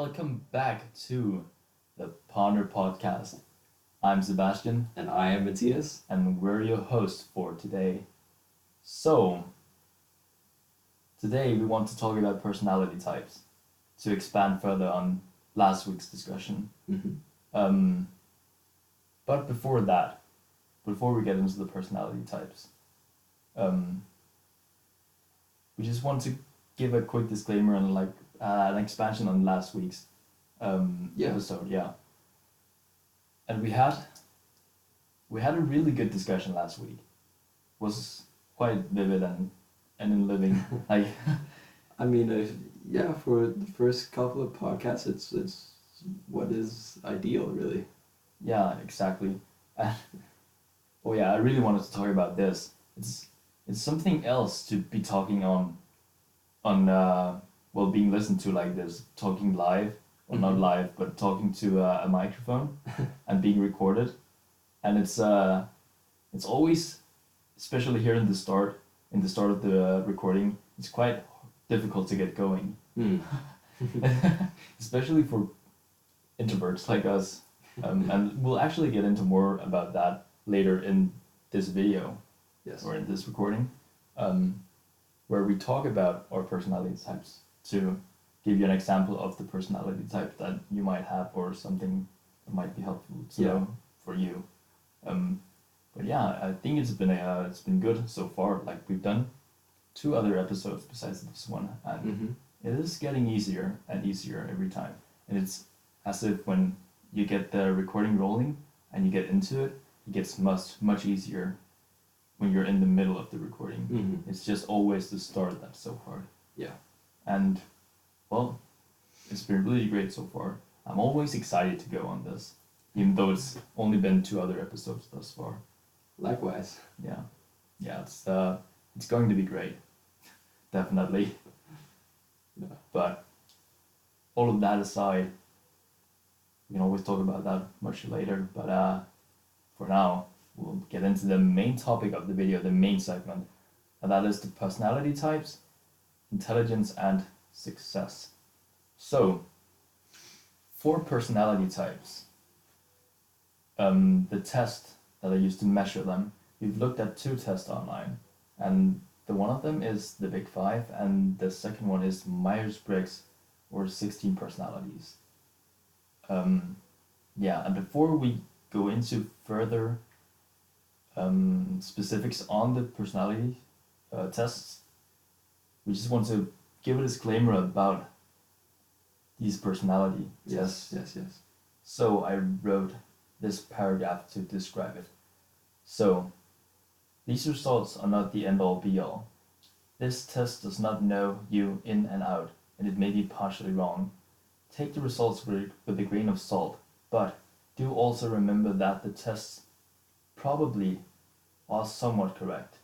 welcome back to the Ponder Podcast. I'm Sebastian, And I am Matthias. and we're your hosts for today. So, today we want to talk about personality types to expand further on last week's discussion. Mm-hmm. Um, but before that, before we get into the personality types, we just want to give a quick disclaimer and an expansion on last week's episode. Yeah, and we had a really good discussion last week. Was quite vivid and in living like I mean, for the first couple of podcasts, it's what is ideal, really. yeah, exactly. Oh yeah, I really wanted to talk about this. It's something else to be talking on being listened to like this, talking live, or not Mhm. live, but talking to a microphone and being recorded, and it's always, especially here in the start of the recording, it's quite difficult to get going, Mm. especially for introverts like us, and we'll actually get into more about that later in this video Yes. or in this recording, where we talk about our personality types to give you an example of the personality type that you might have or something that might be helpful to Yeah. know for you. But yeah, I think it's been good so far. Like we've done 2 other episodes besides this one, and Mm-hmm. it is getting easier and easier every time. And it's as if when you get the recording rolling and you get into it, it gets much easier when you're in the middle of the recording. Mm-hmm. It's just always the start that's so hard. Yeah. And well, it's been really great so far. I'm always excited to go on this, even though it's only been 2 other episodes thus far. Likewise. Yeah, yeah, it's going to be great, definitely. Yeah. But all of that aside, we can always talk about that much later. But for now, we'll get into the main topic of the video, the main segment, and that is the personality types, intelligence, and success. So, for personality types, the test that I used to measure them, we've looked at 2 tests online, and the one of them is the Big Five, and the second one is Myers-Briggs, or 16 personalities. Yeah, and before we go into further specifics on the personality tests, we just want to give a disclaimer about these personality tests. Yes. So I wrote this paragraph to describe it. So, these results are not the end-all be-all. This test does not know you in and out, and it may be partially wrong. Take the results with a grain of salt, but do also remember that the tests probably are somewhat correct.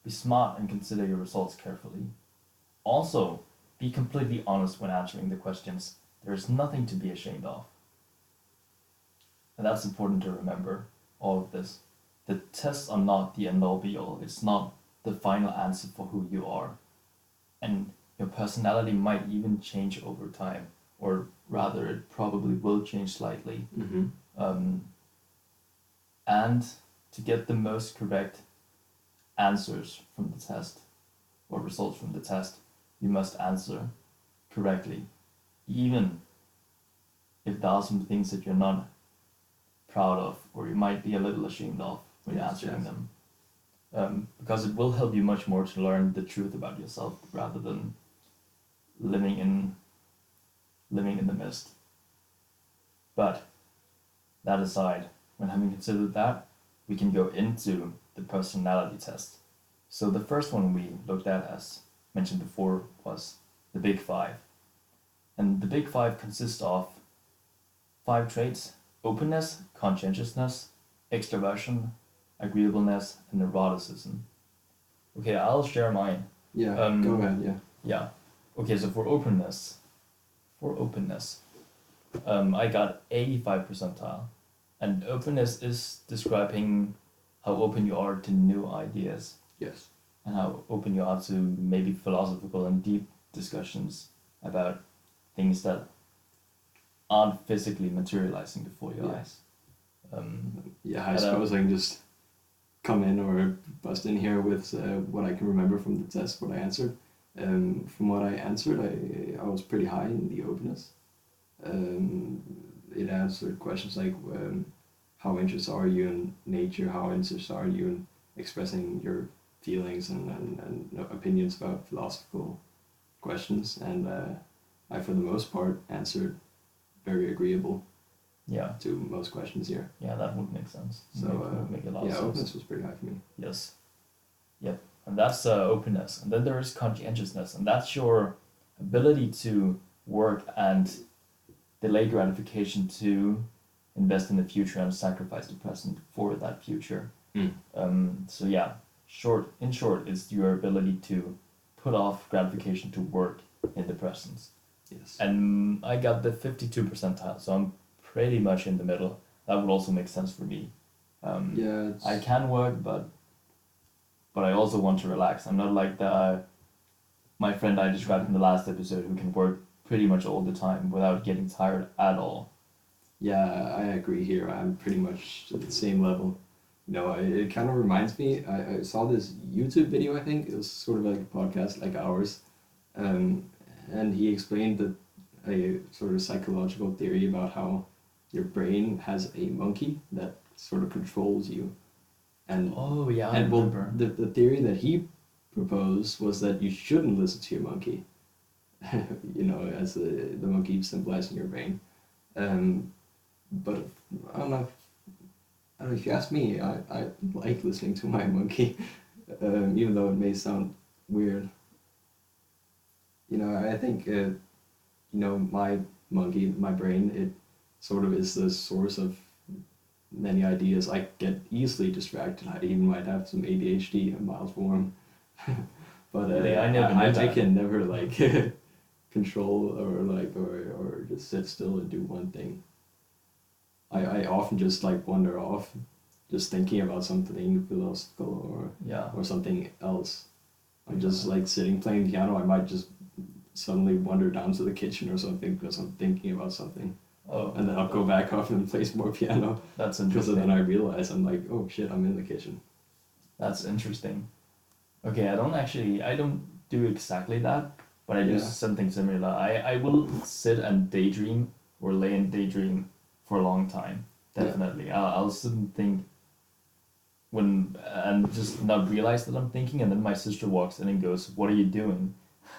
Be smart and consider your results carefully. Also, be completely honest when answering the questions. There is nothing to be ashamed of. And that's important to remember, all of this. The tests are not the end-all be-all. It's not the final answer for who you are. And your personality might even change over time, or rather, it probably will change slightly. Mm-hmm. And to get the most correct answers from the test, or results from the test, you must answer correctly, even if there are some things that you're not proud of, or you might be a little ashamed of when you're answering them. Because it will help you much more to learn the truth about yourself rather than living in the mist. But that aside, when having considered that, we can go into the personality test. So the first one we looked at, as mentioned before, was the Big Five. And the Big Five consists of 5 traits: openness, conscientiousness, extroversion, agreeableness, and neuroticism. Okay, I'll share mine. Yeah. Um, Go ahead. Yeah. Yeah. Okay, so for openness, I got 85 percentile. And openness is describing how open you are to new ideas Yes. and how open you are to maybe philosophical and deep discussions about things that aren't physically materializing before your Yeah. eyes. Yeah, I But, suppose I can just come in or bust in here with what I can remember from the test, what I answered. From what I answered, I was pretty high in the openness. Um, it answered questions like how interested are you in nature, how interested are you in expressing your feelings and opinions about philosophical questions, and I, for the most part, answered very agreeable yeah, to most questions here. yeah, that would make sense. So Would make a lot yeah, of sense. openness was pretty high for me. Yes. Yep. And that's openness. And then there is conscientiousness, and that's your ability to work and delay gratification to invest in the future and sacrifice the present for that future. So yeah, in short, it's your ability to put off gratification to work in the present. Yes. And I got the 52 percentile, so I'm pretty much in the middle. That would also make sense for me. Yeah, I can work, but I also want to relax. I'm not like the my friend I described in the last episode who can work pretty much all the time without getting tired at all. yeah, I agree here. I'm pretty much at the same level. You know, it kind of reminds me. I saw this YouTube video. I think it was sort of like a podcast, like ours, and he explained that a sort of psychological theory about how your brain has a monkey that sort of controls you, and Oh yeah, I and well, remember. the theory that he proposed was that you shouldn't listen to your monkey. You know, as the monkey symbolizing your brain. But I don't know. I don't know if you ask me. I like listening to my monkey, even though it may sound weird. You know, I think you know, my monkey, my brain, it sort of is the source of many ideas. I get easily distracted. I even might have some ADHD, a mild form. But Really? I never knew I that. can never like control or just sit still and do one thing. I often just like wander off, just thinking about something philosophical Yeah. or something else. I'm just like sitting playing piano. I might just suddenly wander down to the kitchen or something because I'm thinking about something, Oh. and then I'll go back up and play some more piano. That's Because interesting. then I realize I'm like, oh shit, I'm in the kitchen. That's interesting. Okay, I don't do exactly that, but I do Yeah. something similar. I will sit and daydream or lay and daydream for a long time. Yeah. Definitely. I'll sit and think and just not realize that I'm thinking, and then my sister walks in and goes, "What are you doing?"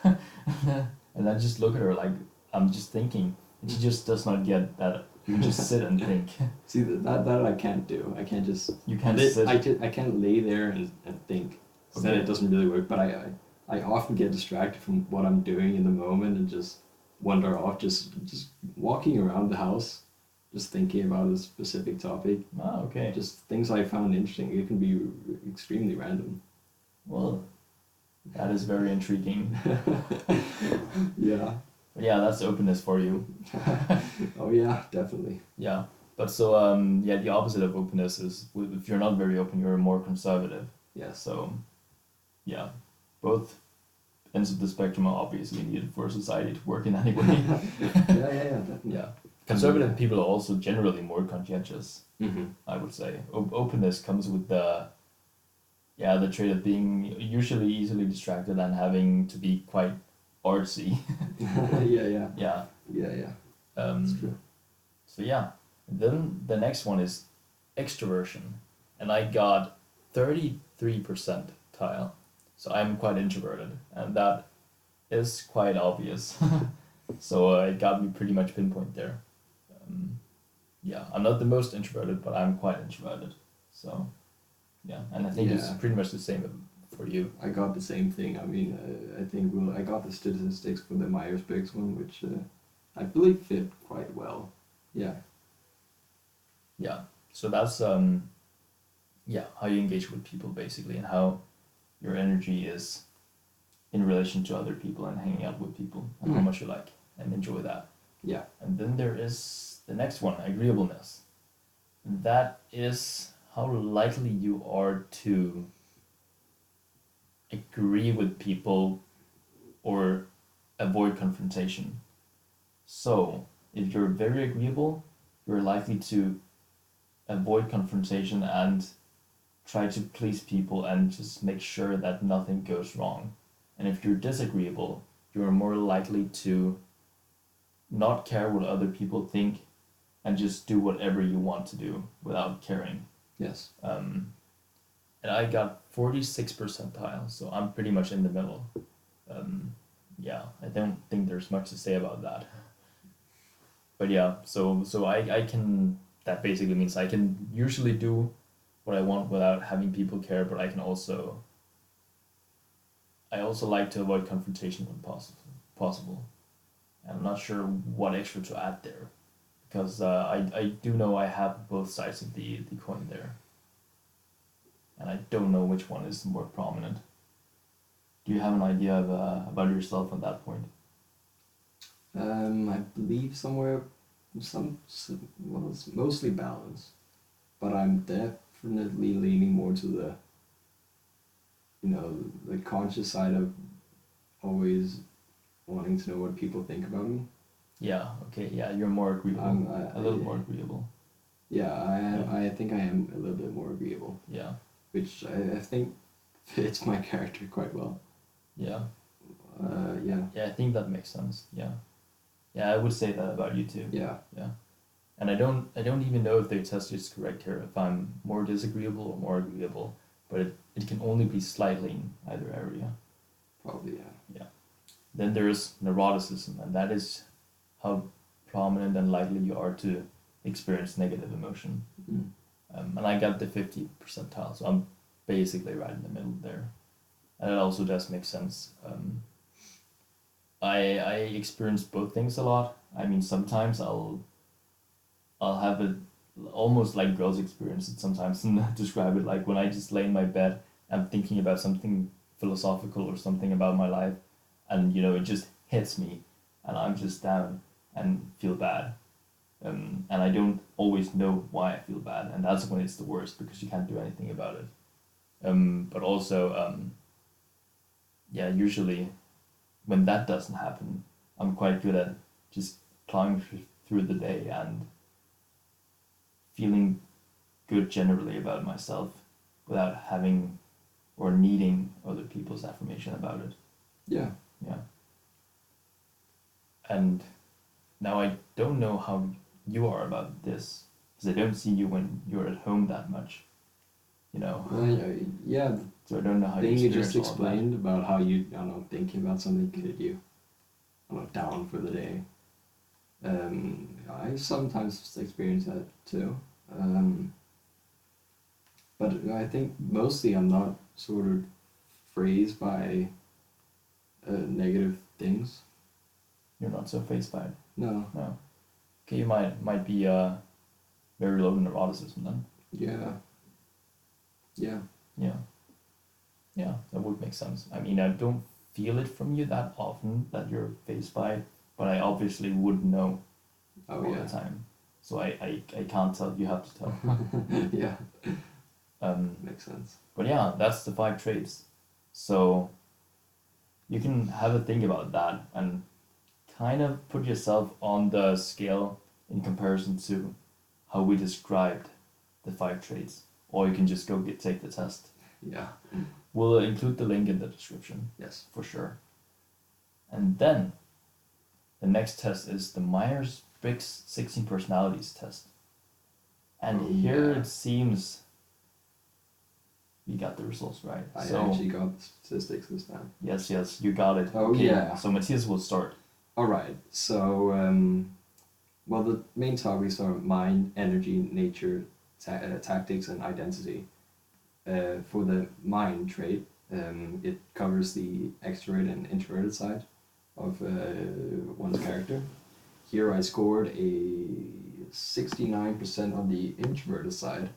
And I just look at her like I'm just thinking, and she just does not get that you just sit and think. See that I can't do. I can't just. You can't sit. I can't lay there and think. So then Okay. it doesn't really work. But I often get distracted from what I'm doing in the moment and just wander off, just walking around the house, just thinking about a specific topic. Ah, okay. Just things I found interesting. It can be extremely random. Well, that is very intriguing. Yeah. But yeah, that's openness for you. Oh yeah, definitely. Yeah. But so yeah, the opposite of openness is if you're not very open, you're more conservative. Yes. So yeah, both ends of the spectrum are obviously needed for society to work in anyway. Yeah, definitely. Yeah. Conservative people are also generally more conscientious, Mm-hmm. I would say. Openness comes with the trait of being usually easily distracted and having to be quite artsy. Yeah. Yeah. That's true. So yeah, then the next one is extroversion, and I got 33 percentile. So I'm quite introverted, and that is quite obvious. So it got me pretty much pinpoint there. Yeah, I'm not the most introverted, but I'm quite introverted. So yeah, and I think it's Yeah. pretty much the same for you. I got the same thing. I mean, I think I got the statistics for the Myers-Briggs one, which I believe fit quite well. Yeah. Yeah. So that's how you engage with people basically, and how your energy is in relation to other people and hanging out with people, and how much you like and enjoy that. Yeah. And then there is the next one, agreeableness. That is how likely you are to agree with people or avoid confrontation. So if you're very agreeable, you're likely to avoid confrontation and try to please people and just make sure that nothing goes wrong. And if you're disagreeable, you're more likely to not care what other people think and just do whatever you want to do without caring. Yes. And I got 46 percentile, so I'm pretty much in the middle. Yeah, I don't think there's much to say about that. But yeah, so I can, that basically means I can usually do what I want without having people care, but I also like to avoid confrontation when possible. And I'm not sure what extra to add there, because I do know I have both sides of the coin there. And I don't know which one is more prominent. Do you have an idea of, about yourself on that point? I believe somewhere, well, it's mostly balance, but I'm definitely leaning more to the, the conscious side of always wanting to know what people think about me. Yeah, okay, yeah, you're more agreeable. A little more agreeable. Yeah, I think I am a little bit more agreeable. Yeah. Which I think fits my character quite well. Yeah. Yeah. Yeah, I think that makes sense. Yeah. Yeah, I would say that about you too. Yeah. Yeah. And I don't even know if the test is correct here, if I'm more disagreeable or more agreeable, but it can only be slightly in either area. Probably, yeah. Yeah. Then there's neuroticism, and that is how prominent and likely you are to experience negative emotion. Mm. And I got the 50 percentile, so I'm basically right in the middle there. And it also does make sense. I experience both things a lot. I mean, sometimes I'll have it almost like girls experience it sometimes and describe it like when I just lay in my bed, I'm thinking about something philosophical or something about my life, and it just hits me, and I'm just down and feel bad. And I don't always know why I feel bad, and that's when it's the worst because you can't do anything about it. But also, yeah, usually when that doesn't happen, I'm quite good at just plowing through the day and feeling good generally about myself without having or needing other people's affirmation about it. Yeah. Yeah. And now I don't know how you are about this, because I don't see you when you're at home that much, Yeah. So I don't know how thing you just experience all of that. explained about how you, thinking about something could get you, down for the day. I sometimes experience that too. But I think mostly I'm not sort of phrased by negative things. You're not so faced by it. No. No. Okay, you might be very low in neuroticism then. Yeah. Yeah. Yeah. Yeah, that would make sense. I mean, I don't feel it from you that often that you're faced by it, but I obviously would know all the time. So I can't tell. You have to tell. Yeah. Makes sense. But yeah, that's the 5 traits. So you can have a think about that and kind of put yourself on the scale in comparison to how we described the 5 traits. Or you can just go take the test. Yeah. We'll include the link in the description. Yes. For sure. And then the next test is the Myers-Briggs 16 personalities test. And here it seems we got the results right. I actually got the statistics this time. Yes, you got it. Oh, okay. Yeah. So Matthias will start. All right. So, well, the main topics are mind, energy, nature, tactics, and identity. For the mind trait, it covers the extroverted and introverted side of one's character. Here I scored a 69% on the introverted side,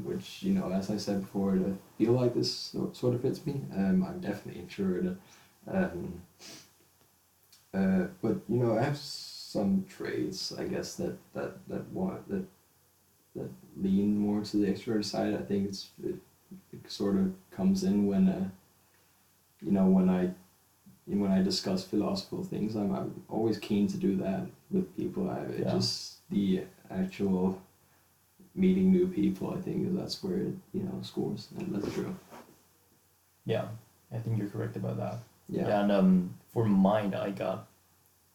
which, as I said before, I feel like this sort of fits me. I'm definitely introverted. But, I have some traits, I guess, that lean more to the extroverted side. I think it sort of comes in when when I when I discuss philosophical things, I'm always keen to do that with people. Yeah. Just the actual meeting new people, I think that's where it, scores, and that's true. Yeah, I think you're correct about that. Yeah. And for mine, I got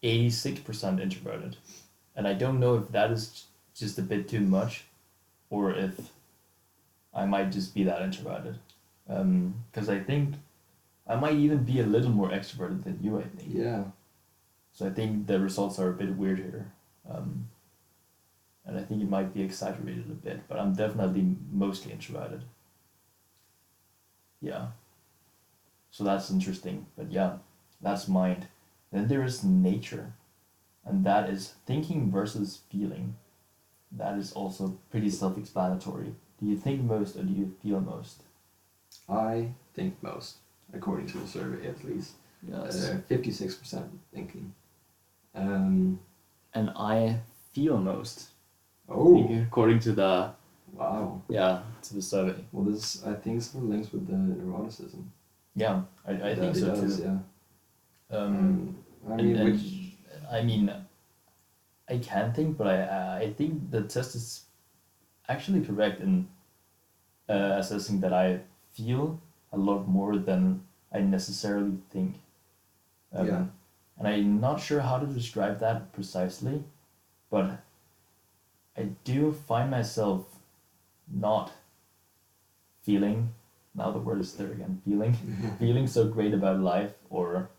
86% introverted, and I don't know if that is just a bit too much, or if I might just be that introverted. Because I think I might even be a little more extroverted than you, I think. Yeah. So I think the results are a bit weird here. And I think it might be exaggerated a bit, but I'm definitely mostly introverted. Yeah. So that's interesting. But yeah, that's mind. Then there is nature, and that is thinking versus feeling. That is also pretty self explanatory. Do you think most or do you feel most? I think most, according to the survey at least. Yes. 56% thinking. And I feel most. Oh, According to the wow. to the survey. Well, this, I think, some links with the neuroticism. Yeah, I think so does, too. Yeah. I And, mean, I mean, I can think, but I think the test is actually correct in assessing that I feel a lot more than I necessarily think. Yeah. And I'm not sure how to describe that precisely, but I do find myself not feeling, now the word is there again, feeling so great about life or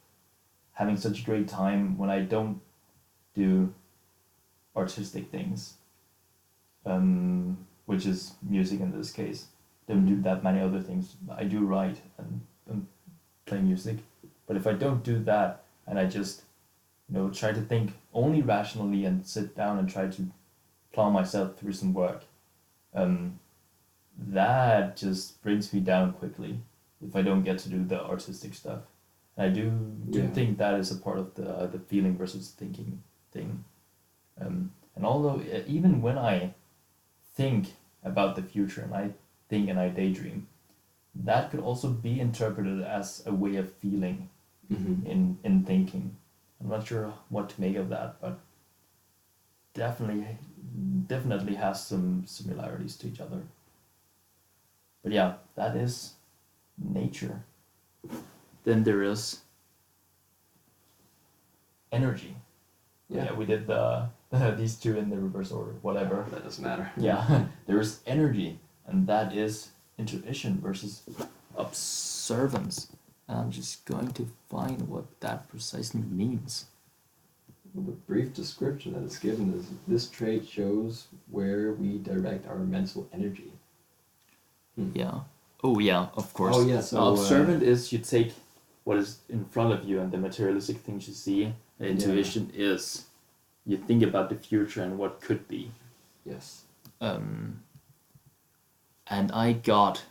having such a great time when I don't do artistic things, which is music in this case. Don't do that many other things. I do write and play music, but if I don't do that and I just try to think only rationally and sit down and try to plow myself through some work, that just brings me down quickly if I don't get to do the artistic stuff. And I do Yeah. think that is a part of the feeling versus thinking thing. And although even when I think about the future and I think and I daydream, that could also be interpreted as a way of feeling in thinking. I'm not sure what to make of that, but definitely has some similarities to each other. But yeah, that is nature. Then there is energy. Yeah, we did these two in the reverse order, whatever. That doesn't matter. Yeah, there is energy, and that is intuition versus observance. And I'm just going to find what that precisely means. Well, the brief description that is given is this trait shows where we direct our mental energy. Yeah. Oh yeah, of course. Oh yeah, so observant is you take what is in front of you and the materialistic things you see. And intuition is you think about the future and what could be. Yes. And I got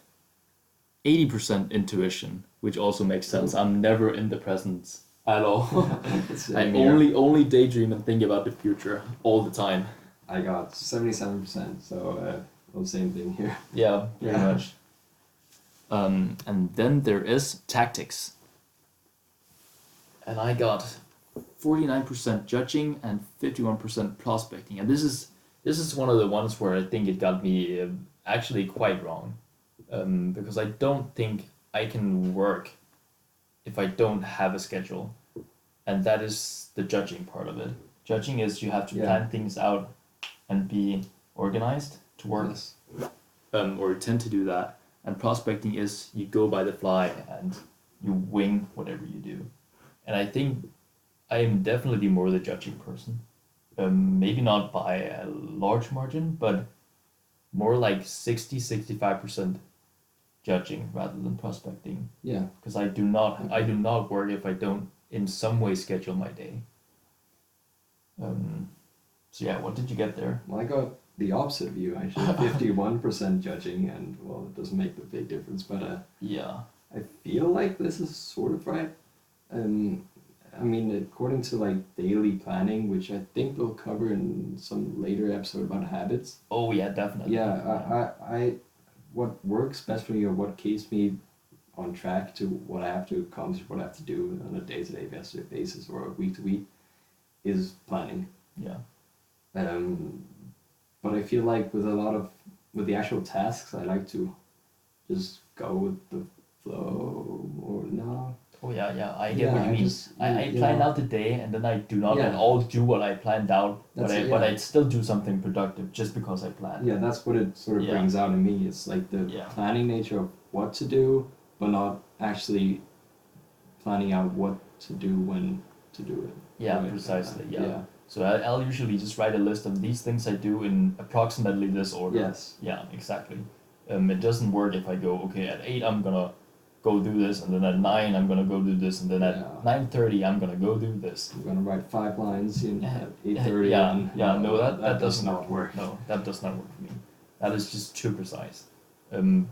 80% intuition, which also makes sense. I'm never in the present at all. I only daydream and think about the future all the time. I got 77%, so well, same thing here. Yeah, pretty much. And then there is tactics. And I got 49% judging and 51% prospecting. And this is one of the ones where I think it got me actually quite wrong. Because I don't think I can work if I don't have a schedule. And that is the judging part of it. Judging is you have to plan things out and be organized to work. Yes. Or tend to do that. And prospecting is you go by the fly and you wing whatever you do. And I think I am definitely more the judging person. Maybe not by a large margin, but more like 60-65% judging rather than prospecting. Yeah. Because I do not work if I don't in some way schedule my day. So yeah, what did you get there? Well, I got the opposite of you actually. 51% judging, and well, it doesn't make the big difference, but yeah, I feel like this is sort of right. I mean, according to like daily planning, which I think we'll cover in some later episode about habits. Oh yeah, definitely. Yeah, I what works best for me or what keeps me on track to what I have to accomplish, what I have to do on a day-to-day basis or a week-to-week, is planning. Yeah. But I feel like with the actual tasks, I like to just go with the flow, or no. Oh yeah, I get what you mean. I you plan know, out the day and then I do not Yeah. at all do what I planned out, but That's it, but yeah. I still do something productive just because I planned. Yeah, that's what it sort of Yeah. brings out in me. It's like the Yeah. planning nature of what to do, but not actually planning out what to do when to do it. Yeah, Right? precisely. Yeah. Yeah. So I'll usually just write a list of these things I do in approximately this order. Yes. Yeah, exactly. It doesn't work if I go, okay, at 8 I'm gonna go do this, and then at 9 I'm gonna go do this, and then Yeah. at 9:30 I'm gonna go do this. I'm gonna write 5 lines at 8:30. Yeah, and, yeah, you no, know, that does doesn't not work. No, that does not work for me. That is just too precise.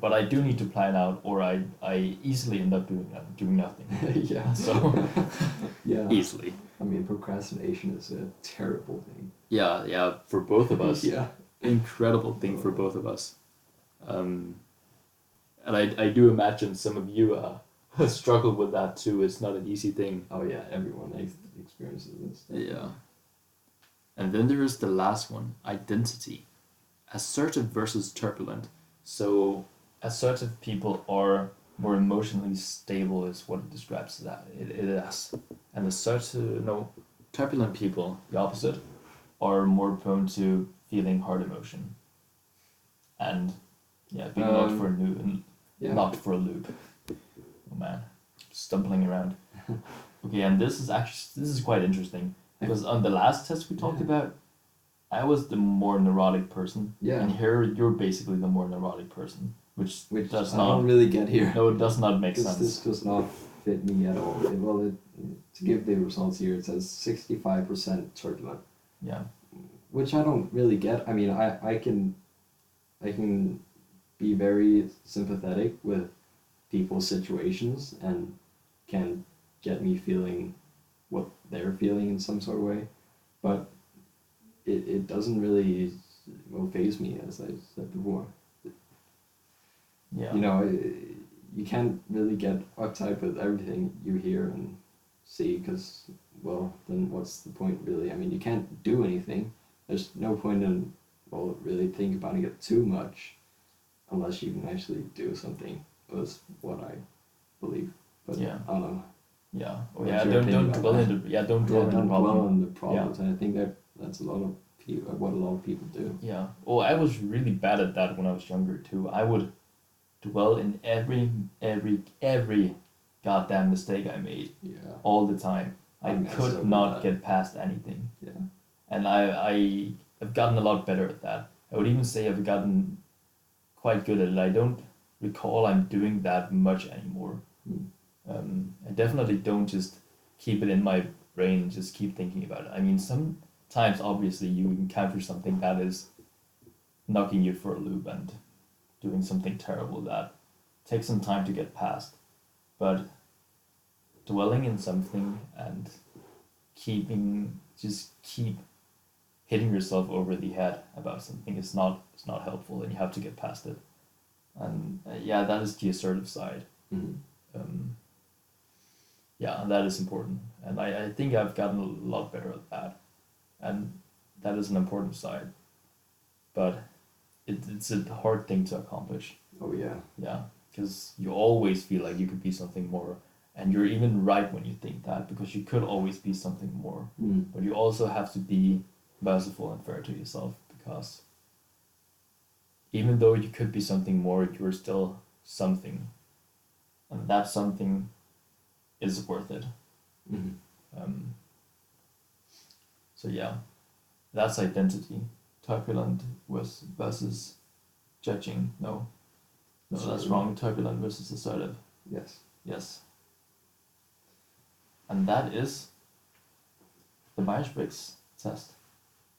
But I do need to plan out, or I easily end up doing nothing. Yeah. So Yeah. easily. I mean, procrastination is a terrible thing. Yeah, for both of us. Yeah. Incredible thing for both of us. And I do imagine some of you struggle with that too. It's not an easy thing. Oh yeah, everyone experiences this. Yeah. And then there is the last one, identity. Assertive versus turbulent. So assertive people are more emotionally stable is what it describes that it is. And turbulent people, the opposite, are more prone to feeling hard emotion. And yeah, being knocked for a knocked for a loop. Oh man, stumbling around. Okay, and this is quite interesting because on the last test we talked about, I was the more neurotic person. Yeah. And here you're basically the more neurotic person, which does I not don't really get here. No, it does not make This sense. does not fit me at all. To give the results here, it says 65% turbulent, Yeah. which I don't really get. I mean, I can be very sympathetic with people's situations and can get me feeling what they're feeling in some sort of way, but it doesn't really faze me, as I said before. Yeah. You know, you can't really get uptight with everything you hear and see, because, well, then what's the point, really? I mean, you can't do anything. There's no point in, well, really thinking about it too much unless you can actually do something, was what I believe. But Yeah. I don't know. Yeah. Oh What's yeah. your Don't opinion dwell about into don't dwell Yeah, in the don't problem. dwell on the problems, and I think that's a lot of what a lot of people do. Yeah. Oh, I was really bad at that when I was younger too. I would dwell in every goddamn mistake I made Yeah. all the time. I I'm so could good not at get past anything. Yeah. And I've gotten a lot better at that. I would even say I've gotten quite good at it. I don't recall I'm doing that much anymore. I definitely don't just keep it in my brain and just keep thinking about it. I mean, sometimes obviously you encounter something that is knocking you for a loop and doing something terrible that takes some time to get past. But dwelling in something and keep hitting yourself over the head about something is not helpful, and you have to get past it. And yeah, that is the assertive side. Mm-hmm. Yeah, and that is important, and I think I've gotten a lot better at that, and that is an important side, but it's a hard thing to accomplish. Oh yeah. Yeah, because you always feel like you could be something more, and you're even right when you think that, because you could always be something more. But you also have to be merciful and fair to yourself, because even though you could be something more, you're still something, and that something is worth it. So yeah, that's identity. Turbulent versus judging. No, that's wrong. Turbulent versus assertive. Yes. And that is the Myers-Briggs test.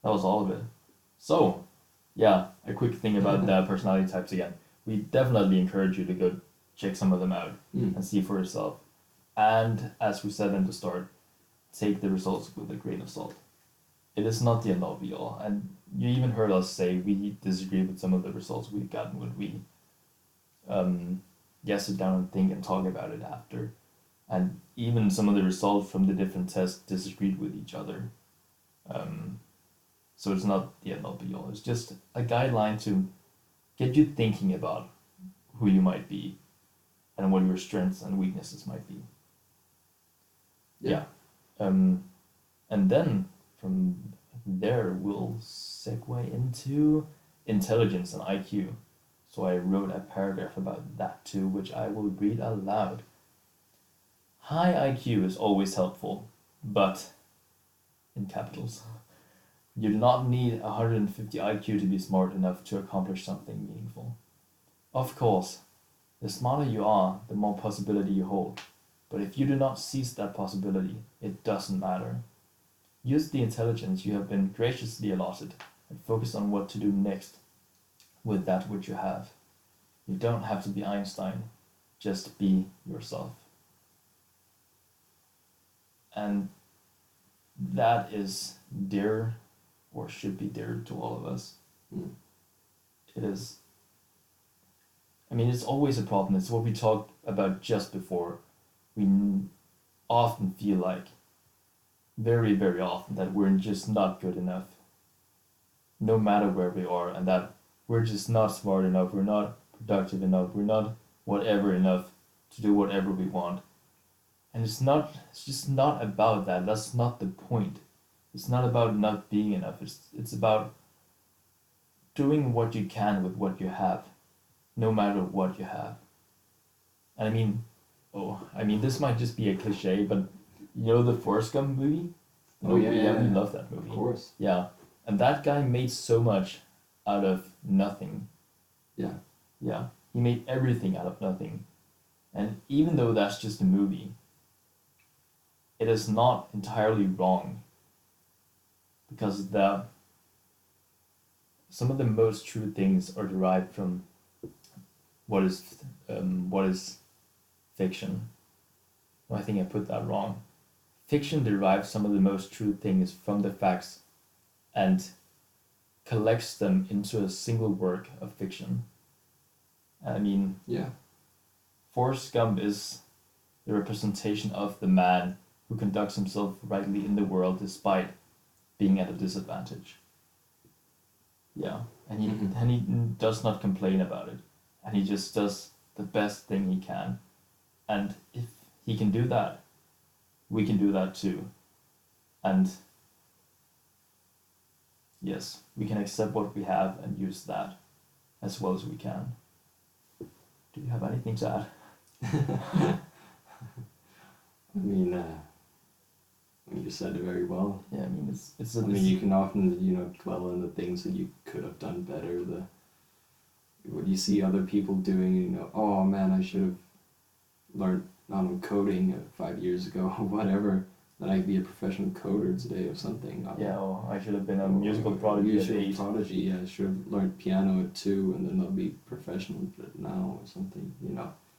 That was all of it. So, yeah, a quick thing about the personality types again. We definitely encourage you to go check some of them out and see for yourself. And as we said in the start, take the results with a grain of salt. It is not the end all be all. And you even heard us say we disagree with some of the results we've gotten when we sit down and think and talk about it after. And even some of the results from the different tests disagreed with each other. So it's not the end all be all. It's just a guideline to get you thinking about who you might be and what your strengths and weaknesses might be. Yeah. And then from there we'll segue into intelligence and IQ. So I wrote a paragraph about that too, which I will read aloud. High IQ is always helpful, but in capitals. You do not need 150 IQ to be smart enough to accomplish something meaningful. Of course, the smarter you are, the more possibility you hold. But if you do not seize that possibility, it doesn't matter. Use the intelligence you have been graciously allotted and focus on what to do next with that which you have. You don't have to be Einstein, just be yourself. And that is dear, or should be dear to all of us. It is. I mean, it's always a problem. It's what we talked about just before. We often feel like, very, very often, that we're just not good enough, no matter where we are, and that we're just not smart enough, we're not productive enough, we're not whatever enough to do whatever we want. And it's just not about that. That's not the point. It's not about not being enough. It's about doing what you can with what you have, no matter what you have. And I mean, this might just be a cliche, but you know the Forrest Gump movie? Oh yeah, we love that movie. Of course. Yeah, and that guy made so much out of nothing. Yeah. Yeah, he made everything out of nothing. And even though that's just a movie, it is not entirely wrong, because some of the most true things are derived from what is fiction. Well, I think I put that wrong. Fiction derives some of the most true things from the facts and collects them into a single work of fiction. I mean, yeah, Forrest Gump is the representation of the man who conducts himself rightly in the world despite being at a disadvantage. Yeah, and he does not complain about it, and he just does the best thing he can. And if he can do that, we can do that too. And yes, we can accept what we have and use that as well as we can. Do you have anything to add? I mean, you said it very well. Yeah, I mean, it's. I mean, you can often, dwell on the things that you could have done better. What you see other people doing, oh man, I should have learned, I don't know, coding 5 years ago or whatever. That I could be a professional coder today or something. Yeah, I should have been a musical prodigy at 8. Yeah, I should have learned piano at 2 and then I'll be professional now or something,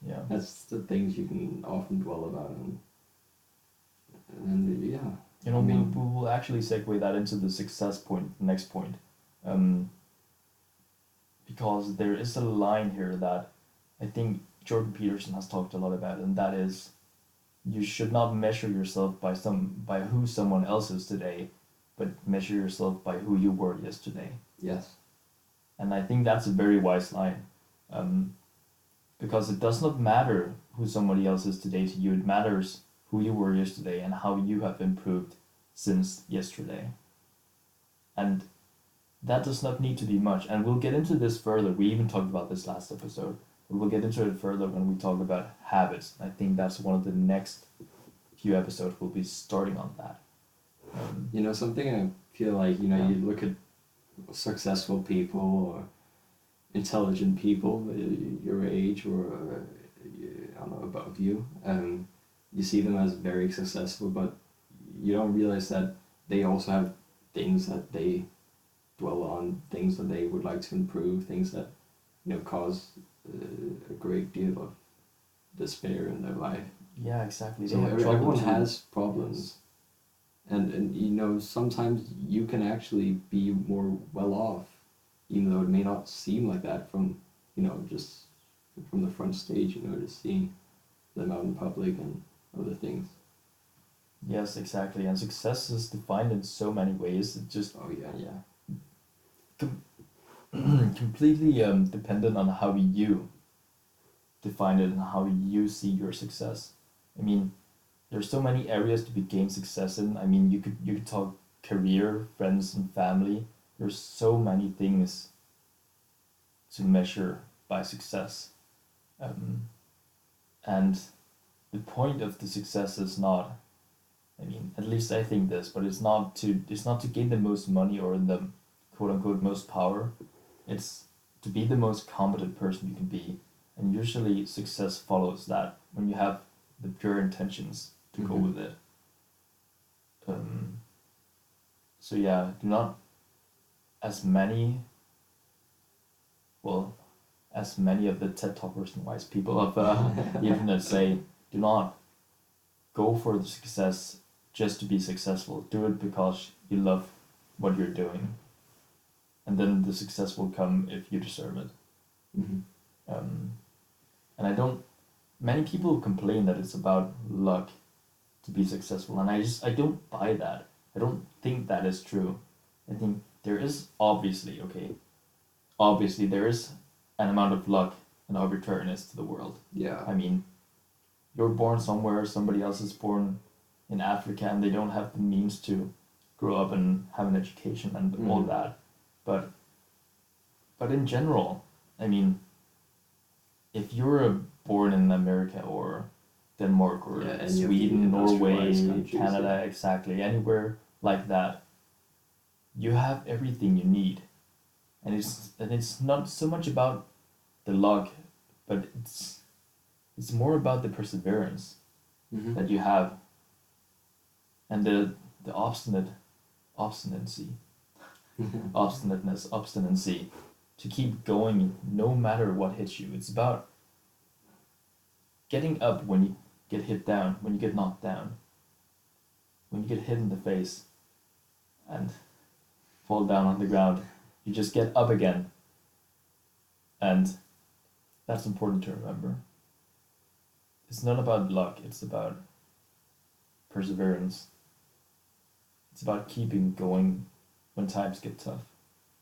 Yeah. That's the things you can often dwell about and yeah. We'll actually segue that into the success point, the next point. Because there is a line here that I think Jordan Peterson has talked a lot about, and that is, you should not measure yourself by who someone else is today, but measure yourself by who you were yesterday. Yes. And I think that's a very wise line, because it does not matter who somebody else is today to you. It matters who you were yesterday and how you have improved since yesterday. And that does not need to be much. And we'll get into this further. We even talked about this last episode. But we'll get into it further when we talk about habits. I think that's one of the next few episodes we'll be starting on that. Something I feel like, you look at successful people or intelligent people your age or, I don't know, above you. You see them as very successful, but you don't realize that they also have things that they dwell on, things that they would like to improve, things that, cause a great deal of despair in their life. Yeah, exactly. So everyone has problems. And sometimes you can actually be more well off, even though it may not seem like that from, just from the front stage, just seeing them out in public and other things. Yes, exactly. And success is defined in so many ways. It just Oh yeah. completely dependent on how you define it and how you see your success. I mean, there's so many areas to gain success in. I mean, you could talk career, friends, and family. There's so many things to measure by success, and the point of the success is not. I mean, at least I think this, but it's not to gain the most money or the quote unquote most power. It's to be the most competent person you can be, and usually success follows that when you have the pure intentions to go with it. So yeah, do not as many well as many of the TED talkers and wise people of the internet say, do not go for the success just to be successful. Do it because you love what you're doing, and then the success will come if you deserve it. And I don't. Many people complain that it's about luck to be successful, and I don't buy that. I don't think that is true. I think there is obviously there is an amount of luck and arbitrariness to the world. Yeah. I mean, you're born somewhere, somebody else is born in Africa, and they don't have the means to grow up and have an education and all that. But in general, I mean, if you're born in America or Denmark or Sweden, Norway, Canada, exactly, anywhere like that, you have everything you need. And it's not so much about the luck, but it's more about the perseverance that you have, and the obstinacy to keep going no matter what hits you. It's about getting up when you get hit down, when you get knocked down, when you get hit in the face and fall down on the ground. You just get up again. And that's important to remember. It's not about luck, it's about perseverance. It's about keeping going when times get tough.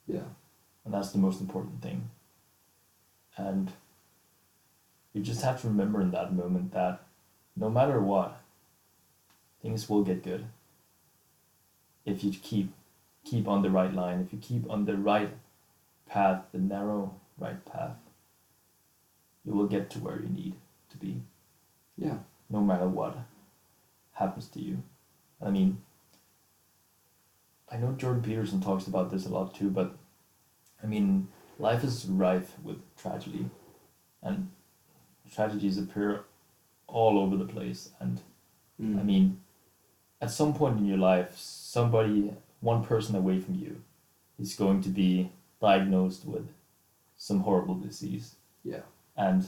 Yeah. And that's the most important thing. And you just have to remember in that moment that no matter what, things will get good. If you keep on the right line, if you keep on the right path, the narrow right path, you will get to where you need to be. Yeah. No matter what happens to you. I mean, I know Jordan Peterson talks about this a lot too, but I mean, life is rife with tragedy, and tragedies appear all over the place. And I mean, at some point in your life, one person away from you, is going to be diagnosed with some horrible disease. Yeah. And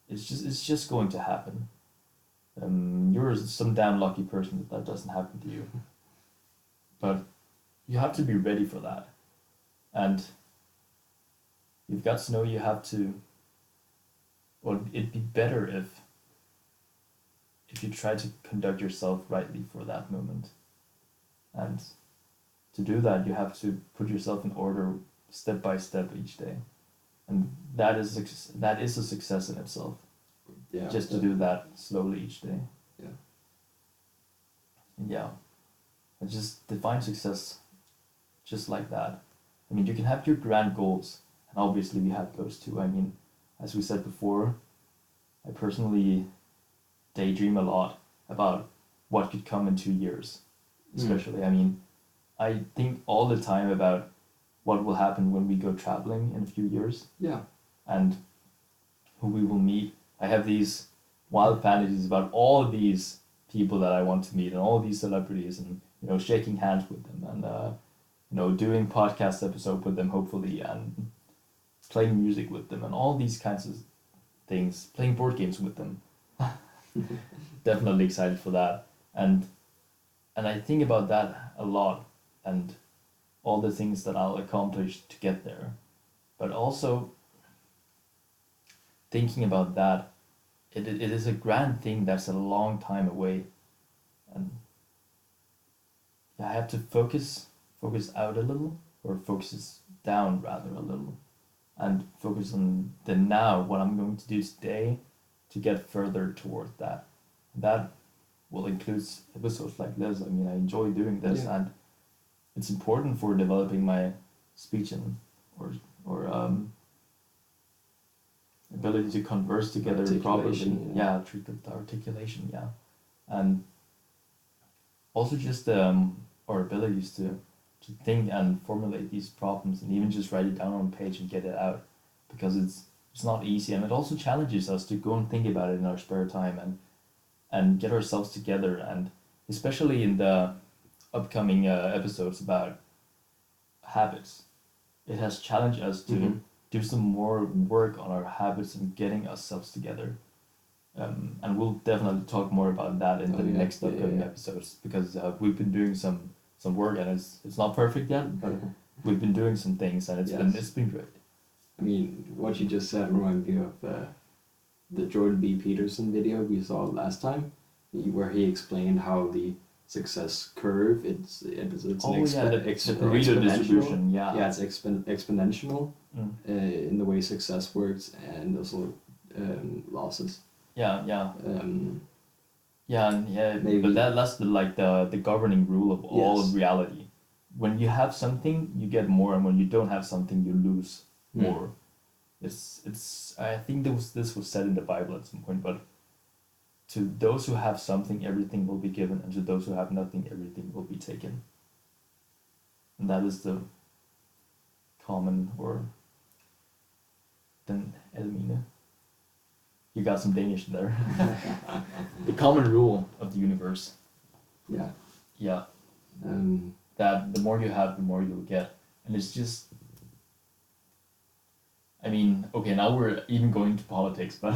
it's just going to happen. You're some damn lucky person that doesn't happen to you. But you have to be ready for that. And you've got to know you have to, well, it'd be better if you try to conduct yourself rightly for that moment. And to do that, you have to put yourself in order step by step each day. And that is a success in itself. Yeah. Just to do that slowly each day. Yeah. And yeah. I just define success just like that. I mean, you can have your grand goals, and obviously we have those too. I mean, as we said before, I personally daydream a lot about what could come in 2 years, especially. I mean, I think all the time about what will happen when we go traveling in a few years. Yeah. And who we will meet. I have these wild fantasies about all these people that I want to meet and all these celebrities, and shaking hands with them, and doing podcast episode with them hopefully, and playing music with them, and all these kinds of things, playing board games with them. Definitely excited for that. And I think about that a lot, and all the things that I'll accomplish to get there. But also, thinking about that, it is a grand thing that's a long time away, and yeah, I have to focus out a little, or focus down rather a little, and focus on the now, what I'm going to do today to get further toward that. That will include episodes like this. I mean, I enjoy doing this, Yeah. and it's important for developing my speech and or ability to converse together properly. Articulation, Yeah, treat the articulation. Yeah, and also just our abilities to think and formulate these problems, and even just write it down on page and get it out, because it's not easy, and it also challenges us to go and think about it in our spare time, and get ourselves together, and especially in the upcoming episodes about habits, it has challenged us to Mhm. do some more work on our habits and getting ourselves together. And we'll definitely talk more about that in Oh, the yeah, next yeah, upcoming yeah. episodes, because we've been doing some work, and it's not perfect yet, but we've been doing some things, and Yes. it's been great. I mean, what you just said reminded me of the Jordan B. Peterson video we saw last time, where he explained how the success curve it's an Oh yeah, the Pareto exponential. distribution. Yeah. Yeah, it's exponential Mm. in the way success works, and also losses. Yeah, yeah, Yeah, and yeah. Maybe. But that's the governing rule of all Yes. of reality. When you have something, you get more, and when you don't have something, you lose more. It's I think this was said in the Bible at some point, but to those who have something, everything will be given, and to those who have nothing, everything will be taken. And that is the common, or den Elmine. You got some Danish there. The common rule of the universe. Yeah. Yeah, Um, that the more you have, the more you'll get, and it's just. I mean, okay, now we're even going to politics, but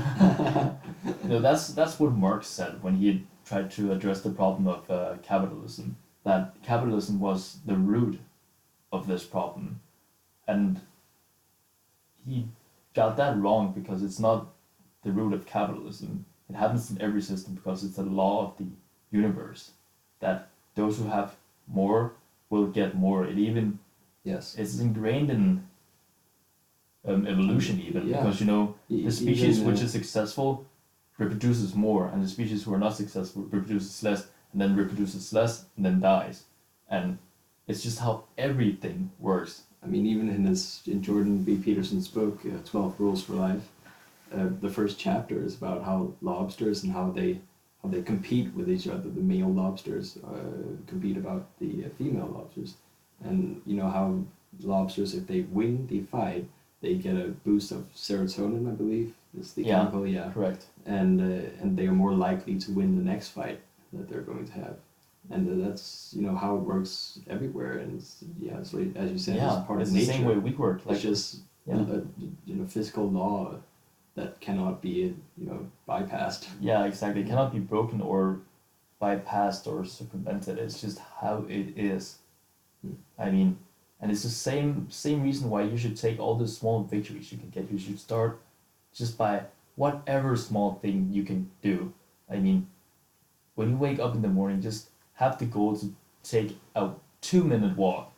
no, that's what Marx said when he tried to address the problem of capitalism. That capitalism was the root of this problem, and he got that wrong, because it's not the root of capitalism. It happens in every system because it's a law of the universe that those who have more will get more. It even yes. it's ingrained in evolution even, Yeah. because the species Even, which is successful reproduces more, and the species who are not successful reproduces less, and then reproduces less, and then dies, and it's just how everything works. I mean, even in Jordan B. Peterson's book, 12 Rules for Life, the first chapter is about how lobsters and how they compete with each other. The male lobsters compete about the female lobsters, and you know how lobsters, if they win the fight, they get a boost of serotonin, I believe. It's the Yeah. chemical, yeah, Correct. and they are more likely to win the next fight that they're going to have. And that's how it works everywhere, and it's like, as you said, Yeah, it's part it's of the nature. same way we work. Like, It's just yeah. a physical law that cannot be bypassed. Yeah, exactly. It cannot be broken or bypassed or circumvented. It's just how it is. Hmm. I mean, and it's the same reason why you should take all the small victories you can get. You should start just by whatever small thing you can do. I mean, when you wake up in the morning, just have the goal to take a 2-minute walk,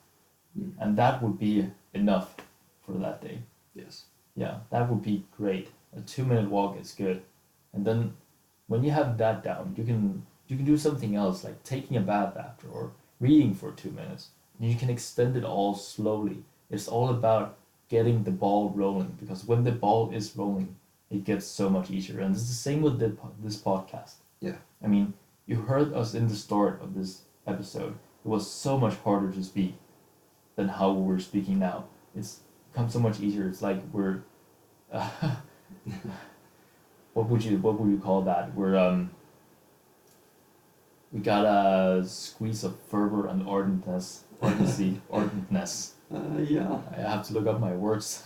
and that would be enough for that day. Yes. Yeah, that would be great. A 2-minute walk is good, and then when you have that down, you can do something else, like taking a bath after, or reading for 2 minutes. And you can extend it all slowly. It's all about getting the ball rolling, because when the ball is rolling, it gets so much easier. And it's the same with this podcast. Yeah. I mean, you heard us in the start of this episode. It was so much harder to speak than how we're speaking now. It's become so much easier. It's like we're what would you call that? We got a squeeze of fervor and ardentness. Yeah. I have to look up my words.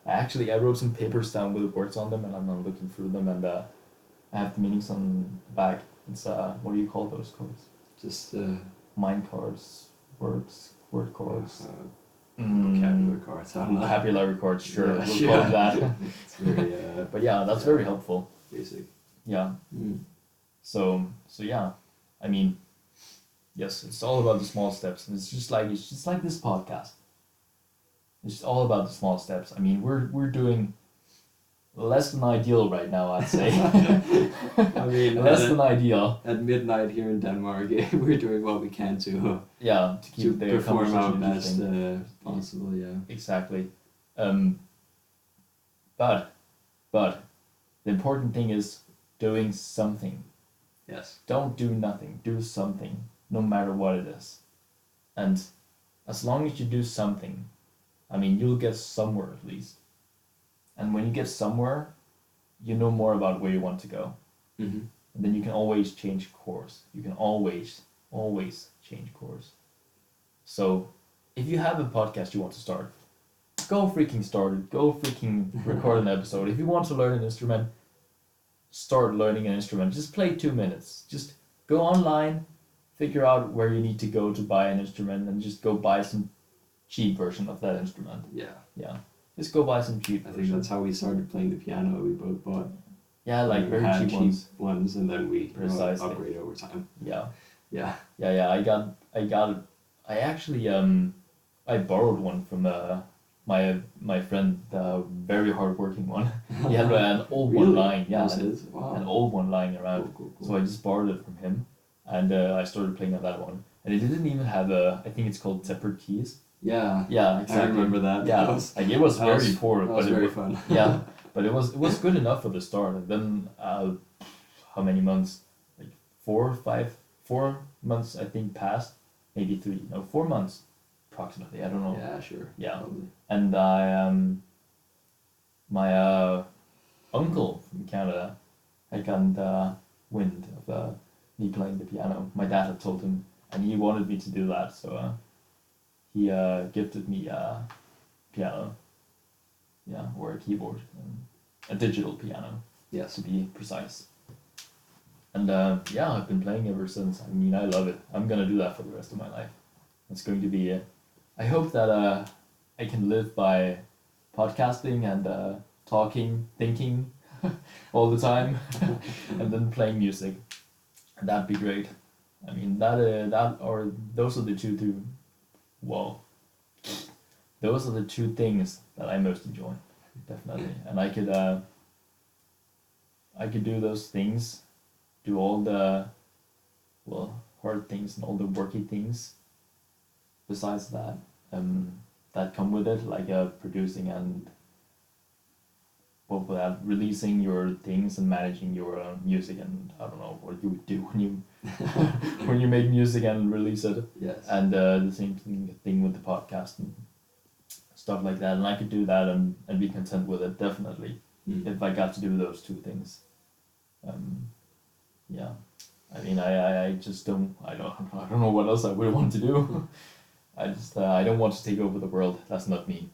I wrote some papers down with words on them, and I'm not looking through them, and I have the meanings on the back. It's what do you call those cards? Just Mind cards, word cards. vocabulary cards. I don't know. vocabulary cards, sure, Yeah, we'll sure. call it that. It's very But yeah, that's very helpful. basic. Yeah. Mm. So yeah, I mean, yes, it's all about the small steps, and it's just like this podcast. It's just all about the small steps. I mean, we're doing less than ideal right now, I'd say. I mean, less than ideal. At midnight here in Denmark, we're doing what we can to Yeah, to keep the perform our conversation best interesting. possible. Yeah. Exactly. But the important thing is doing something. Yes. Don't do nothing. Do something, no matter what it is. And as long as you do something, I mean, you'll get somewhere at least. And when you get somewhere, you know more about where you want to go. Mm-hmm. And then you can always change course. You can always change course. So if you have a podcast you want to start, go freaking start it. Go freaking record an episode. If you want to learn an instrument, start learning an instrument. Just play 2 minutes. Just go online, figure out where you need to go to buy an instrument, and just go buy some cheap version of that instrument. Yeah. Yeah. Just go buy some cheap I think version. that's how we started playing the piano. We both bought Yeah, like we very had cheap ones. and then we Precisely. upgrade over time. Yeah. Yeah. Yeah, I actually I borrowed one from my friend, the very hardworking one. He had an old one Really? lying, yeah, That was his? Wow. an old one lying around. Cool. So I just borrowed it from him, and I started playing on that one. And it didn't even have I think it's called tempered keys. Yeah. Yeah, exactly. I remember that. Yeah, That was, like it was that very was- poor, that but was it very was, fun. yeah, but it was good enough for the start. And then how many months? Like 4 months I think passed, maybe 3. No, 4 months, approximately. I don't know. Yeah, sure. Yeah. Probably. And I my uncle from Canada had gotten the wind of me playing the piano. My dad had told him, and he wanted me to do that, so he gifted me a piano, yeah, or a keyboard, a digital piano Yes. to be precise. And yeah, I've been playing ever since. I mean, I love it. I'm gonna do that for the rest of my life. It's going to be. I hope that I can live by podcasting and talking, thinking all the time, and then playing music. And that'd be great. I mean, those are the two. Well, those are the 2 things that I most enjoy, definitely. And I could do those things, do all the, well, hard things and all the worky things. Besides that, that come with it, like producing and releasing your things and managing your music, and I don't know what you would do when you when you make music and release it. Yes. And the same thing with the podcast and stuff like that. And I could do that and be content with it, definitely, if I got to do those 2 things. Yeah, I mean, I just don't know what else I would want to do. I don't want to take over the world. That's not me.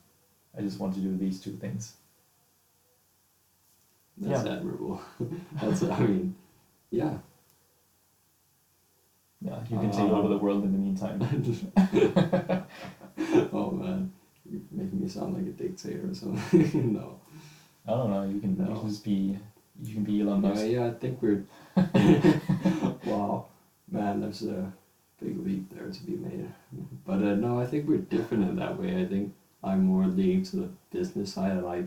I just want to do these 2 things. That's Yeah. admirable. That's, I mean, yeah. Yeah, you can take over the world in the meantime. Oh man, you're making me sound like a dictator or something. No. I don't know. You can you can be Elon Musk. Yeah, I think we're. Wow, man, there's a big leap there to be made. But no, I think we're different in that way. I think I'm more leaning to the business side. I like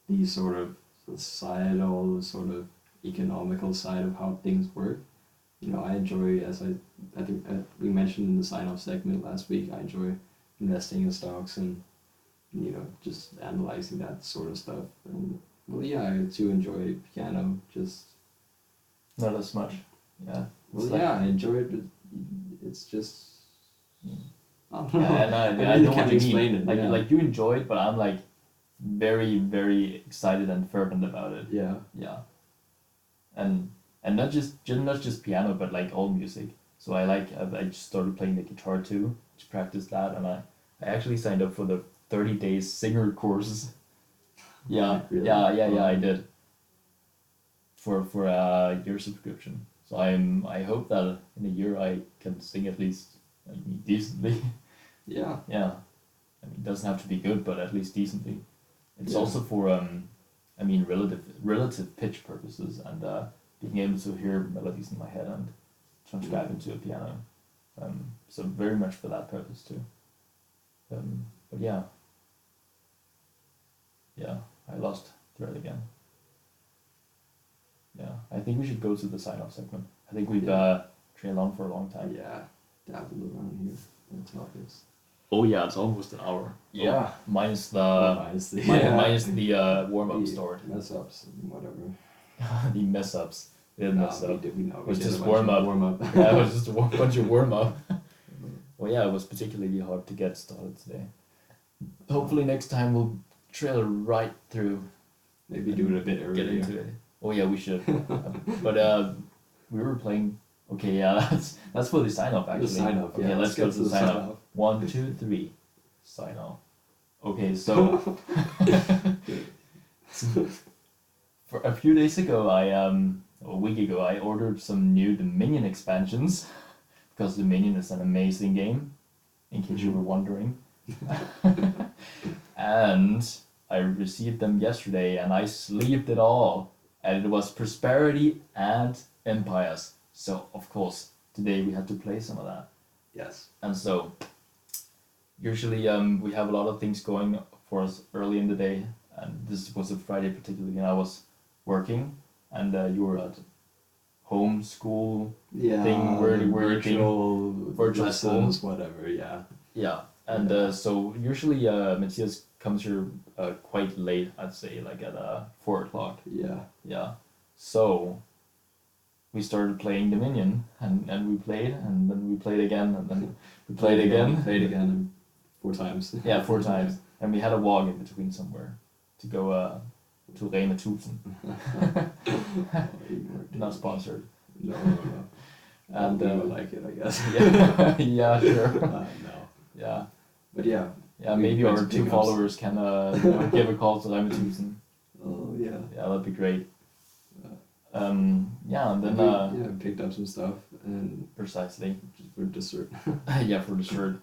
the sort of societal, sort of economical side of how things work. You know, I enjoy, as I think we mentioned in the sign-off segment last week, I enjoy investing in stocks and, you know, just analyzing that sort of stuff. And, well, yeah, I too enjoy piano, just... Not as much. Yeah. Well, It's like- yeah, I enjoy it, but it's just... I don't know. Yeah, and I really know what can't you explain mean. it. Like yeah. like you enjoy it, but I'm like very, very excited and fervent about it. Yeah. Yeah. And not just piano, but like all music. So I just started playing the guitar too, to practice that, and I actually signed up for the 30 days singer courses. Yeah, Really? yeah, I did. For a year subscription. So I hope that in a year I can sing at least, I mean, decently. Yeah. Yeah. I mean, it doesn't have to be good, but at least decently. It's Yeah. also for I mean, relative pitch purposes and being able to hear melodies in my head and transcribe into a piano. So very much for that purpose too. But yeah, I lost thread again. Yeah, I think we should go to the sign-off segment. I think we've trailed on for a long time. Yeah, dabbled around here on topics. Oh yeah, it's almost an hour. Yeah. Minus Minus the minus the warm-up the story. mess ups and whatever. The mess ups. We didn't mess up. We know. It was we did just a bunch of warm-up. Warm-up. Yeah, it was just a bunch of warm-up. Well, yeah, it was particularly hard to get started today. Hopefully next time we'll trail right through. Maybe do it a bit earlier. Get into it. Oh yeah, we should. But we were playing. Okay, yeah, that's for the sign off actually. The sign off. Okay, Yeah, let's go to the sign off. 1, 2, 3. Sign off. Okay, so for a few days ago, a week ago, I ordered some new Dominion expansions because Dominion is an amazing game, in case you were wondering. And I received them yesterday, and I sleeved it all, and it was Prosperity and Empires. So of course today we had to play some of that. Yes. And so, usually we have a lot of things going for us early in the day, and this was a Friday particularly, and I was working, and you were at home school. Yeah. Thing where virtual school. lessons, whatever. Yeah. Yeah, and so usually Matthias comes here quite late, I'd say, like at 4 o'clock. Yeah. Yeah, so we started playing Dominion, and we played, and then we played again, and then we played again. Played again 4 times. Yeah, 4 times. And we had a walk in between somewhere to go to Rema 1000. Not sponsored. No. And we would like it, I guess. yeah, yeah, sure. No. Yeah, But yeah. yeah. We Maybe went our to 2 pickups. followers can give a call to Rema 1000. Oh yeah. Yeah, that'd be great. Yeah, and then we picked up some stuff and precisely. just for dessert. Yeah, for the shirt.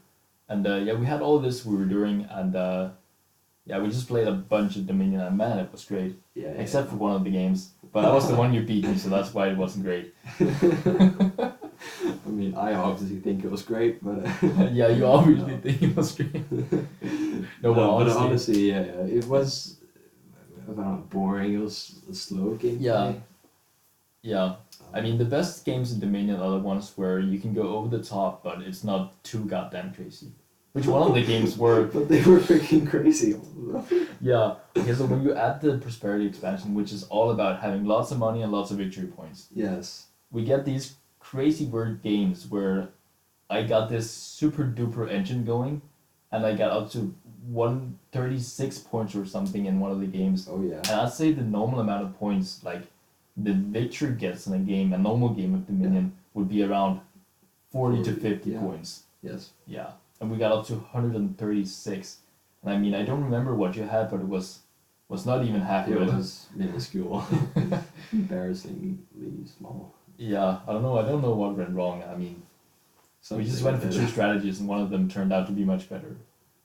And yeah, we had all this we were doing, and yeah, we just played a bunch of Dominion, and man, it was great. Yeah. Except for one of the games, but that was the one you beat me, so that's why it wasn't great. I mean, I obviously think it was great, but Yeah, you obviously think it was great. No, but honestly, honestly, yeah, it was. I found it boring. It was a slow game. Yeah. Yeah, I mean the best games in Dominion are the ones where you can go over the top, but it's not too goddamn crazy. Which one of the games were? But they were freaking crazy. Yeah. Okay, so when you add the Prosperity expansion, which is all about having lots of money and lots of victory points, Yes. we get these crazy word games where I got this super duper engine going, and I got up to 136 points or something in one of the games. Oh yeah. And I'd say the normal amount of points, like the victor gets in a game, a normal game of Dominion, would be around 40 to 50 yeah. points. Yes. Yeah. And we got up to 136. And I mean, I don't remember what you had, but it was not even half It good. was minuscule. Embarrassingly small. Yeah, I don't know what went wrong. I mean, we just went for 2 strategies, and one of them turned out to be much better.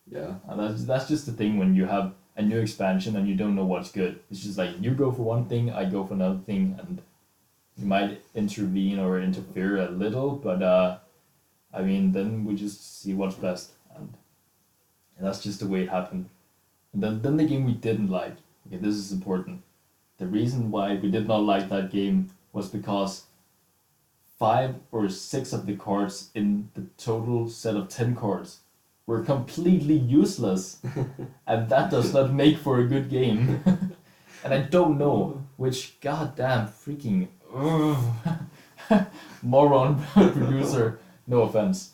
Yeah. And that's just the thing when you have a new expansion and you don't know what's good. It's just like you go for one thing, I go for another thing, and you might intervene or interfere a little, but I mean, then we just see what's best, and that's just the way it happened. And then the game we didn't like. Okay, this is important. The reason why we did not like that game was because 5 or 6 of the cards in the total set of 10 cards were completely useless, and that does not make for a good game. And I don't know which goddamn freaking moron producer, no offense,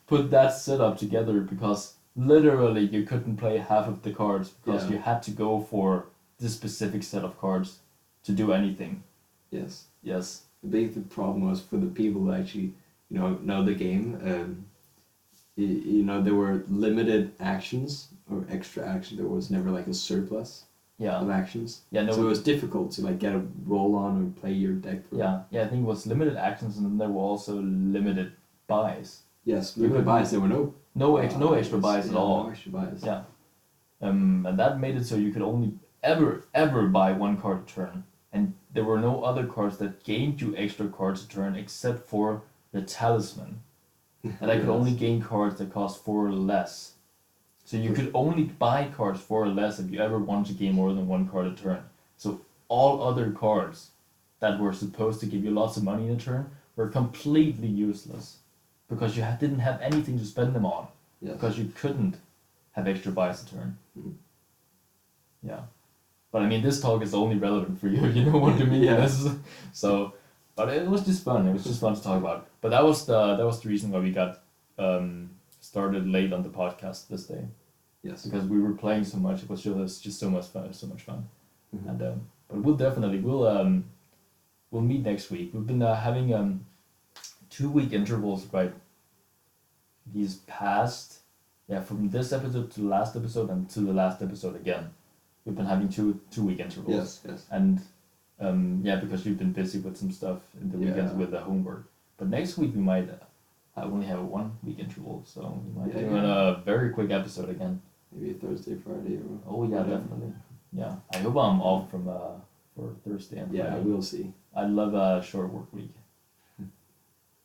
put that setup together, because literally you couldn't play half of the cards because Yeah. you had to go for this specific set of cards to do anything. Yes. Yes. The big problem was for the people who actually, know the game. There were limited actions or extra action. There was never like a surplus Yeah. of actions. Yeah. No. So it was difficult to like get a roll on or play your deck. Yeah. I think it was limited actions, and then there were also limited buys. Yes, You look at could- buys. There were no no extra buys at all. No extra buys. Yeah. And that made it so you could only ever buy one card a turn, and there were no other cards that gained you extra cards a turn except for the talisman, and I could Yes. only gain cards that cost 4 or less. So you could only buy cards 4 or less if you ever wanted to gain more than one card a turn. So all other cards that were supposed to give you lots of money in a turn were completely useless because you didn't have anything to spend them on Yes. because you couldn't have extra buys a turn. Mhm. Yeah, but I mean, this talk is only relevant for you. You know what I mean? Yeah. So, but it was just fun. It was just fun to talk about. But that was the reason why we got started late on the podcast this day, Yes. because we were playing so much. It was just so much fun. So much fun. Mhm. And but we'll meet next week. We've been having 2-week intervals, right? These past, from this episode to the last episode and to the last episode again. We've been having 2-week intervals. Yes. Yes. And because we've been busy with some stuff in the weekends Yeah. with the homework. But next week we might only have a 1-week interval, so we might Yeah, do a very quick episode again. Maybe Thursday, Friday, or. Oh yeah, definitely. Yeah, I hope I'm off from for Thursday and Yeah, Friday. we'll see. I love a short work week,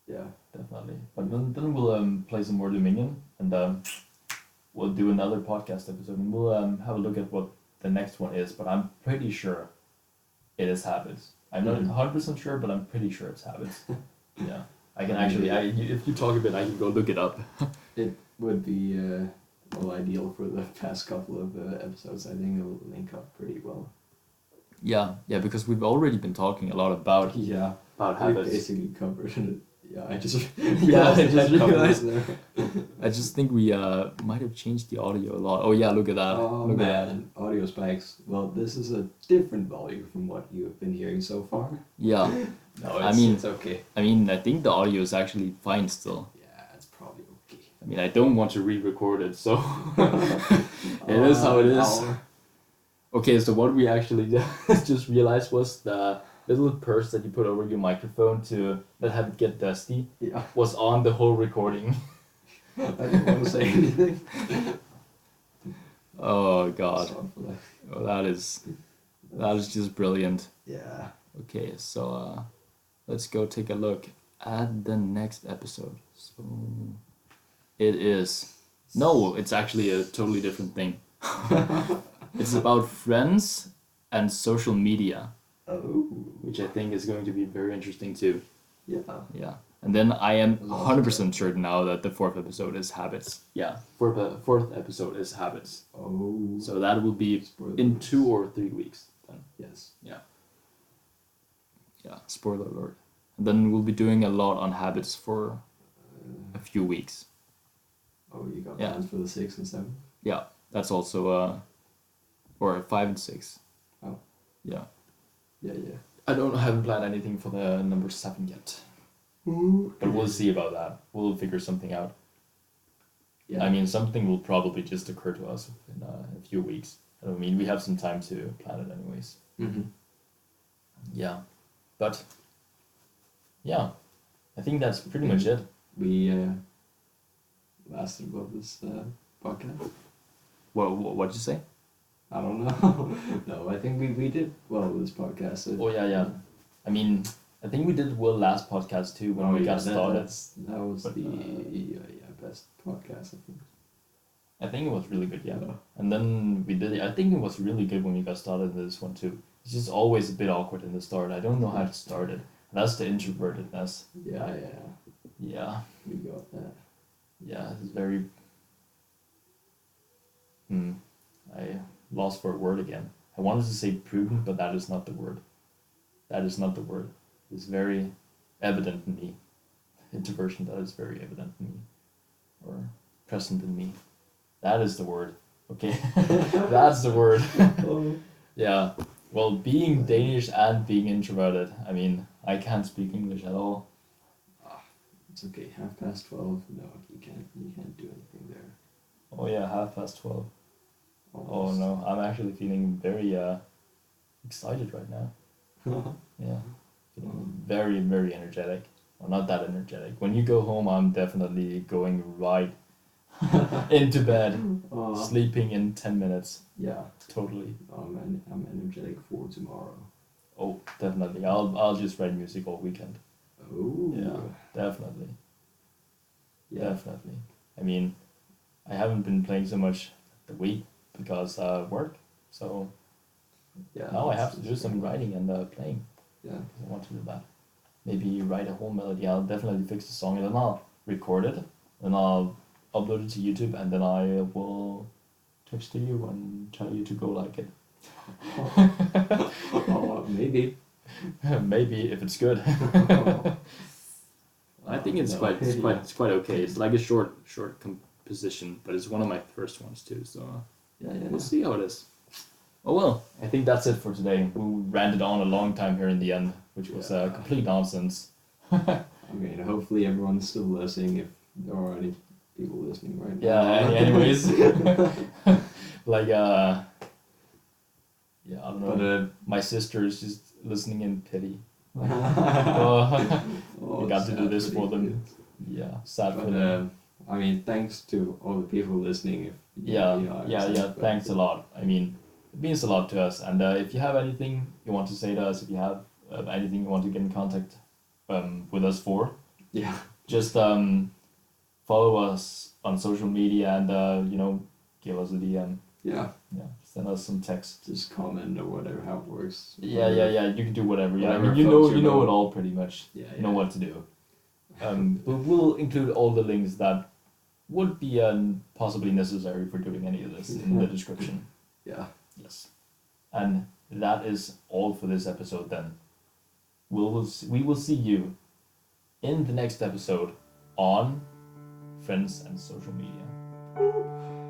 Yeah. definitely. But then we'll play some more Dominion, and we'll do another podcast episode, and we'll have a look at what the next one is. But I'm pretty sure it is Habits. I'm not Mhm. 100% sure, but I'm pretty sure it's Habits. Yeah, I can actually. If you talk a bit, I can go look it up. It would be ideal for the past couple of episodes. I think it will link up pretty well. Yeah, because we've already been talking a lot about Yeah. about We habits. basically covered it. Yeah, I just Yeah, I it just had couple realized. there. I just think we might have changed the audio a lot. Oh yeah, look at that. Oh Look at that. man, audio spikes. Well, this is a different volume from what you've been hearing so far. Yeah. No, I mean- it's okay. I think the audio is actually fine still. Yeah, it's probably okay. I mean, I don't want to re-record it, so it is how it is. Okay, so what we actually just realized was the little purse that you put over your microphone to not have it get dusty Yeah, was on the whole recording. I don't want to say anything. Oh god, Sorry for that. oh, that is just brilliant. Yeah. Okay, so let's go take a look at the next episode. So it is it's actually a totally different thing. It's about friends and social media, Oh. which I think is going to be very interesting too. Yeah. Yeah. And then I am There's a lot 100% certain now that the 4th episode is habits. Yeah, fourth episode is habits. Oh. So that will be Spoilers. in 2 or 3 weeks then. Yes. Yeah, spoiler alert. And then we'll be doing a lot on habits for a few weeks. Oh, you got Yeah. plans for the 6th and 7th? Yeah, that's also or 5 and 6. Oh. Yeah. Yeah, yeah. haven't planned anything for the number 7 yet. But we'll see about that. We'll figure something out. Yeah. I mean, something will probably just occur to us in a few weeks. I mean, we have some time to plan it anyways. Mm-hmm. Yeah. But, yeah. I think that's pretty much it. We lasted about this podcast. What'd you say? I don't know. No, I think we did well with this podcast. Oh, yeah. I mean, I think we did well last podcast too when we got started. That was But, the best podcast, I think. I think it was really good, yeah. And then we did. I think it was really good when we got started in this one too. It's just always a bit awkward in the start. I don't know how to start it. And that's the introvertedness. Yeah, Yeah, we got that. yeah. It's very. I lost for a word again. I wanted to say prudent, but that is not the word. That is not the word. It's very evident in me. Introversion, that is very evident in me. Or present in me. That is the word. Okay. That's the word. Oh. Yeah. Well, being Danish and being introverted, I mean, I can't speak English at all. It's okay. 12:30. No, you can't do anything there. Oh yeah, 12:30. Oh Almost. no, I'm actually feeling very excited right now. Yeah. Feeling very, very energetic. Well, not that energetic. When you go home, I'm definitely going right into bed, sleeping in 10 minutes. Yeah. Totally. I'm energetic for tomorrow. Oh, definitely. I'll just write music all weekend. Oh. Yeah, definitely. Yeah. Definitely. I mean, I haven't been playing so much the week because work. So Yeah. now I have to that's do some fair enough. writing and playing. Yeah. I want to do that. Maybe write a whole melody. I'll definitely fix the song and then I'll record it and I'll upload it to YouTube and then I will text to you and tell you to go like it. Oh, maybe. Maybe if it's good. I think it's No, quite okay. It's like a short composition, but it's one of my first ones too. So Yeah. we'll see how it is. Oh well, I think that's it for today. We ranted on a long time here in the end, which was Yeah. complete nonsense. I mean, hopefully everyone's still listening if there are any people listening right now. Yeah. Anyways, like yeah, I don't know. But My sister is just listening in pity. oh, We got to do sad this for them. kids. Yeah, sad for But them. I mean, thanks to all the people listening. If Yeah. but- Thanks a lot. I mean, it means a lot to us. And if you have anything you want to say to us, if you have anything you want to get in contact with us for, Yeah. just follow us on social media and give us a DM. Yeah. Yeah, send us some text. Just comment or whatever, how it works. Yeah. You can do whatever. Yeah, I Whatever mean, you floats your know boat. it all pretty much. Yeah. You know what to do. But we'll include all the links that would be possibly necessary for doing any of this in the description. Yeah. Yes. And that is all for this episode then. We will see you in the next episode on Friends and Social Media.